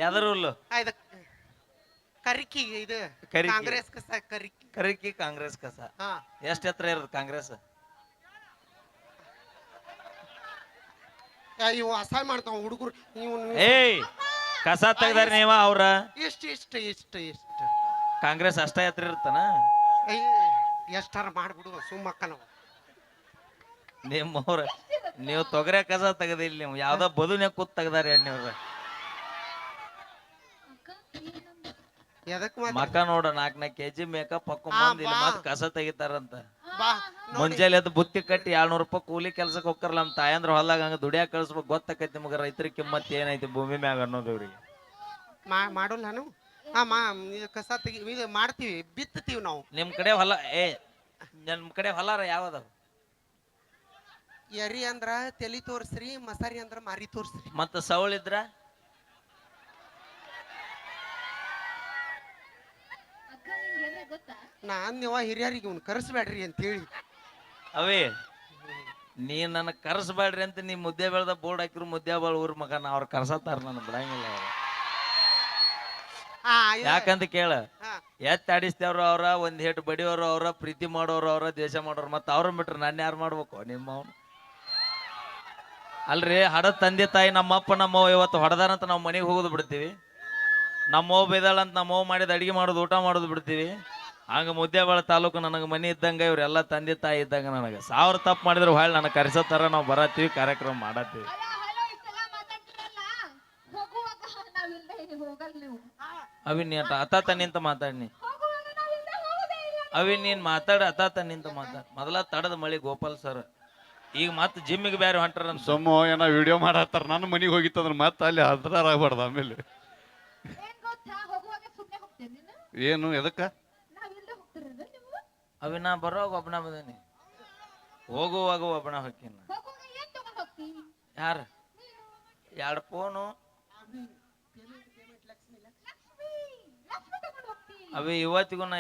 ಯಾವ್ದಾರ ಹುಲ್ಲು ಇದು ಕರಿಕಿ ಇದು ಕರಿಕಿ. ಕಾಂಗ್ರೆಸ್ ಕಸ ಕರಿಕಿ. ಕರಿಕಿ ಕಾಂಗ್ರೆಸ್ ಕಸ. ಹಾ ಎಷ್ಟ್ ಎತ್ತರ ಇರೋದು ಕಾಂಗ್ರೆಸ್? ಇವು ಅಸಹಾಯ ಮಾಡ್ತಾವ ಹುಡುಗರು. ಏಯ್ ಕಸ ತೆಗ್ದಾರ ನೀವ ಅವ್ರ ಇಷ್ಟು ಇಷ್ಟು ಇಷ್ಟು ಇಷ್ಟು ಕಾಂಗ್ರೆಸ್ ಅಷ್ಟ ಎತ್ತರ ಇರ್ತಾನ. ಎಷ್ಟಾರ ಮಾಡ್ಬಿಡು ಸುಮ್ಮಕ್ಕ ನಾವು. ನಿಮ್ಮವ್ರ ನೀವು ತೊಗರೆ ಕಸ ತೆಗದಿಲ್ಲ, ನೀವು ಯಾವ್ದೋ ಬದುನೆ ಕೂತ್ ತೆಗ್ದಾರ ಎಣ್ಣೆವ್ರ. ಎದಕ್ ಮಕ್ಕ ನೋಡ 4 ಕೆಜಿ ಮೇಕಪ್ ಹಾಕೊಂಡ್ ಇಲ್ಲಿ ಮತ್ ಕಸ ತೆಗಿತಾರಂತ. ಬಾ ಮುಂಜಾನೆ ಎದ್ದು ಬುತ್ತಿ ಕಟ್ಟಿ 200 ರೂಪಾಯಿ ಕೂಲಿ ಕೆಲ್ಸಕ್ಕೆ ಹೋಗ್ತಾರಲ್ಲ ನಮ್ ತಾಯಂದ್ರ ಹೊಲ್ದಾಗ, ಹಂಗ ದುಡಿಯಾಕ ಕಳಿಸ್ಬೇಕು. ಗೊತ್ತಕೈತಿ ನಿಮ್ಗ ರೈತರ ಕಿಮ್ಮತ್ ಏನೈತಿ ಭೂಮಿ ಮ್ಯಾಗ ಅನ್ನೋದು ಇವ್ರಿಗೆ. ಮಾಡೋಲ್ಲ ನಾನು. ಕಸ ತೆಗಿ ಇದು ಮಾಡ್ತೀವಿ, ಬಿತ್ತೀವಿ ನಾವು. ನಿಮ್ ಕಡೆ ಹೊಲ ನಿಮ್ ಕಡೆ ಹೊಲಾರ ಯಾವದಾವ? ಎರಿ ಅಂದ್ರ ತಲಿ ತೋರ್ಸ್ರಿ, ಮಸಾರಿ ಅಂದ್ರ ಮಾರಿ ತೋರ್ಸ್ರಿ. ಮತ್ತ ಸವಳಿದ್ರ ನಾನ್ ನೀವ ಹಿರಿಯರಿಗೆ ಇವ್ನು ಕರೆಸ್ಬೇಡ್ರಿ ಅಂತ ಹೇಳಿ. ಅವೇ ನೀ ನನ್ನ ಕರ್ಸಬೇಡ್ರಿ ಅಂತ ನೀ ಮುದ್ದೆ ಬೆಳ್ದ ಬೋರ್ಡ್ ಹಾಕಿರು ಮುದ್ದೆ ಬಾಳ್ ಊರ್ ಮಗನ ಅವ್ರ ಕರ್ಸತ್ತಾರ ನನ್ನ ಬಿಡಂಗಿಲ್ಲ ಅವ್ರ. ಯಾಕಂತ ಕೇಳ, ಎತ್ ಆಡಿಸ್ತೇವ್ರ ಅವ್ರ, ಒಂದ್ ಹೇಟ್ ಬಡಿಯೋರು ಅವ್ರ, ಪ್ರೀತಿ ಮಾಡೋರು ಅವ್ರ, ದ್ವೇಷ ಮಾಡೋರು. ಮತ್ತ ಅವ್ರ ಬಿಟ್ರ ನಾನು ಯಾರು ಮಾಡ್ಬೇಕು? ನಿಮ್ಮ ಅವ್ನು ಅಲ್ರಿ. ಹಡದ್ ತಂದೆ ತಾಯಿ ನಮ್ಮಪ್ಪ ನಮ್ಮವ್ ಇವತ್ತು ಹೊಡೆದಾರಂತ ನಾವು ಮನೆಗೆ ಹೋಗೋದು ಬಿಡ್ತೀವಿ. ನಮ್ಮವ್ ಬೇದಾಳಂತ ನಮ್ಮವ್ ಮಾಡಿದ ಅಡಿಗೆ ಮಾಡೋದು ಊಟ ಮಾಡೋದು ಬಿಡ್ತೀವಿ. ಹಂಗ ಮುದ್ದೇಬಾಳ ತಾಲೂಕು ನನಗೆ ಮನೆ ಇದ್ದಂಗ, ಇವ್ರೆಲ್ಲ ತಂದೆ ತಾಯಿ ಇದ್ದಂಗ. ನನಗೆ 1000 ತಪ್ಪು ಮಾಡಿದ್ರು ಹೊಳ್ ನನಗೆ ಕರೆಸೋತಾರ, ನಾವು ಬರತ್ತೀವಿ, ಕಾರ್ಯಕ್ರಮ ಮಾಡತ್ತೀವಿ. ಅವಿ ನೀ ಅತಾತ ನಿಂತ ಮಾತಾಡ್ನಿ. ಅವಿ ನೀನ್ ಮಾತಾಡ ಅತಾತ ನಿಂತ ಮಾತಾಡ. ಮೊದಲ ತಡದ ಮಳಿ ಗೋಪಾಲ್ ಸರ್, ಈಗ ಮತ್ ಜಿಮ್ಮಿಗೆ ಬೇರೆ ಹೊಂಟಾರ. ಸೊಮ್ಮ ಏನೋ ವಿಡಿಯೋ ಮಾಡತ್ತಾರ, ನನ್ನ ಮನೆಗೆ ಹೋಗಿತ್ತಂದ್ರ ಮತ್ತೆ ಅಲ್ಲಿ ಹದ್ರಾರ ಆಗ್ಬಾರ್ದು. ಆಮೇಲೆ ಏನು ಎದಕ್ಕ ಅವಿ ನಾ ಬರೋವಾಗ ಒಬ್ಬನ ಬಂದೇನಿ, ಹೋಗುವಾಗ ಒಬ್ಬನ ಹೊಕ್ಕಿನ. ಯಾರ 2 ಫೋನು ಅವಿ. ಇವತ್ತಿಗೂ ನಾ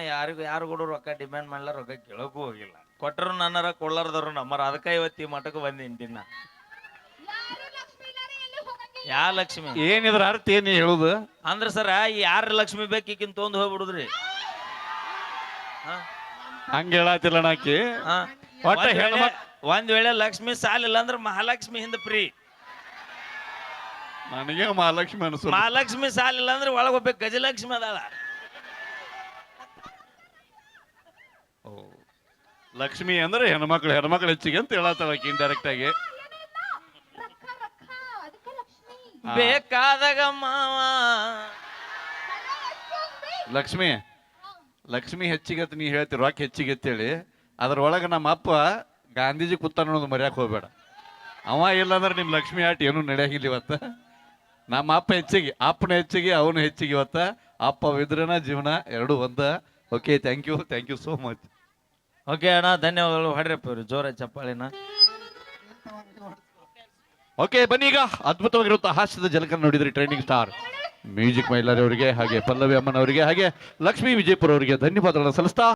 ಯಾರು ಕೂಡ ರೊಕ್ಕ ಡಿಮ್ಯಾಂಡ್ ಮಾಡ್ಲ, ರೊಕ್ಕ ಕೇಳಕ್ಕೂ ಹೋಗಿಲ್ಲ. ಕೊಟ್ಟರು ನನ್ನರ ಕೊಡ್ಲಾರ್ದವ್ರು ನಮ್ಮರ. ಅದಕ್ಕ ಇವತ್ತು ಈ ಮಠಕ್ಕೆ ಬಂದಿನ. ಯಾ ಲಕ್ಷ್ಮಿ ಏನಿದ್ರ ಅರ್ಥ ಏನಿ ಹೇಳುದು ಅಂದ್ರ ಸರ, ಯಾರ ಲಕ್ಷ್ಮಿ ಬೇಕಿನ್ ತೊಂದ್ ಹೋಗ್ಬಿಡುದ್ರಿ. ಹಂಗ ಹೇಳತ್ತಿಲ್ಲ ನಾಕಿ. ಒಂದ್ ವೇಳೆ ಲಕ್ಷ್ಮಿ ಸಾಲಿಲ್ಲ ಅಂದ್ರ ಮಹಾಲಕ್ಷ್ಮಿ ಹಿಂದ ಫ್ರೀ. ನನಗೆ ಮಹಾಲಕ್ಷ್ಮಿ ಅನ್ಸು. ಮಹಾಲಕ್ಷ್ಮಿ ಸಾಲಿಲ್ಲ ಅಂದ್ರೆ ಒಳಗ ಹೋಗ್ಬೇಕು, ಗಜಲಕ್ಷ್ಮಿ ಅದಾಳ. ಲಕ್ಷ್ಮಿ ಅಂದ್ರೆ ಹೆಣ್ಮಕ್ಳು ಹೆಚ್ಚಿಗೆ ಅಂತ ಹೇಳತ್ತಾಳ ಇಂಡೈರೆಕ್ಟ್ ಆಗಿ. ಬೇಕಾದಾಗ ಮಾವ ಲಕ್ಷ್ಮಿ ಹೆಚ್ಚಿಗೆ ಅಂತ ನೀ ಹೇಳ್ತಿ, ರೊಕ್ಕ ಹೆಚ್ಚಿಗೆ ಅಂತೇಳಿ. ಅದ್ರೊಳಗೆ ನಮ್ಮ ಅಪ್ಪ ಗಾಂಧೀಜಿ ಕೂತಾನ ಅನ್ನೋದು ಮರ್ಯಾಕ್ ಹೋಗ್ಬೇಡ. ಅವ ಇಲ್ಲಾಂದ್ರೆ ನಿಮ್ ಲಕ್ಷ್ಮಿ ಆಟ ಏನೂ ನಡೆಯಂಗಿಲ್ಲ ಇವತ್ತ. ನಮ್ಮ ಅಪ್ಪ ಹೆಚ್ಚಿಗೆ, ಅಪ್ಪನ ಹೆಚ್ಚಿಗೆ, ಅವನು ಹೆಚ್ಚಿಗೆ ಇವತ್ತ. ಅಪ್ಪ ವಿದ್ರನ ಜೀವನ ಎರಡು ಒಂದ. Okay, thank you so much. Okay ಅಣ್ಣ, ಧನ್ಯವಾದಗಳು. ಹೊಡ್ರಪ್ಪ ಇವ್ರು ಜೋರ ಚಪ್ಪಾಳಿನ. ಓಕೆ, ಬನ್ನಿ ಈಗ ಅದ್ಭುತವಾಗಿರುವಂತಹ ಹಾಸ್ಯದ ಜಲಕನ್ನು ನೋಡಿದ್ರಿ. ಟ್ರೈನಿಂಗ್ ಸ್ಟಾರ್ ಮ್ಯೂಸಿಕ್ ಮೈಲಾರಿ ಅವರಿಗೆ, ಹಾಗೆ ಪಲ್ಲವಿ ಅಮ್ಮನವರಿಗೆ, ಹಾಗೆ ಲಕ್ಷ್ಮೀ ವಿಜಯಪುರ ಅವರಿಗೆ ಧನ್ಯವಾದಗಳನ್ನು ಸಲ್ಲಿಸ್ತಾ